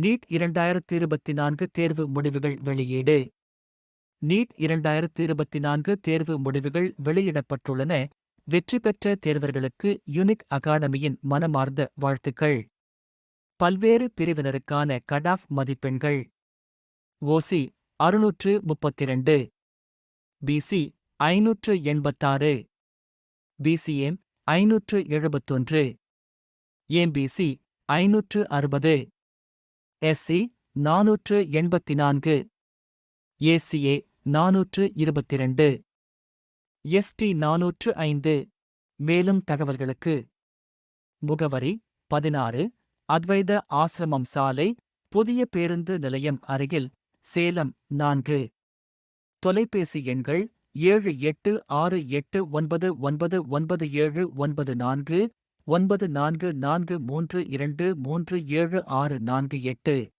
NEET 2024 தேர்வு முடிவுகள் வெளியீடு. நீட் 2024 தேர்வு முடிவுகள் வெளியிடப்பட்டுள்ளன. வெற்றி பெற்ற தேர்வர்களுக்கு யுனிக் அகாடமியின் மனமார்ந்த வாழ்த்துக்கள். பல்வேறு பிரிவினருக்கான கட் ஆஃப் மதிப்பெண்கள். OC 632, BC 586, BCM 571, MBC 560, SC 484, SCA 422, ST 405. மேலும் தகவல்களுக்கு முகவரி 16 அத்வைத ஆசிரமம் சாலை, புதிய பேருந்து நிலையம் அருகில், சேலம் 4. தொலைபேசி எண்கள் 7868999794, 9443237648.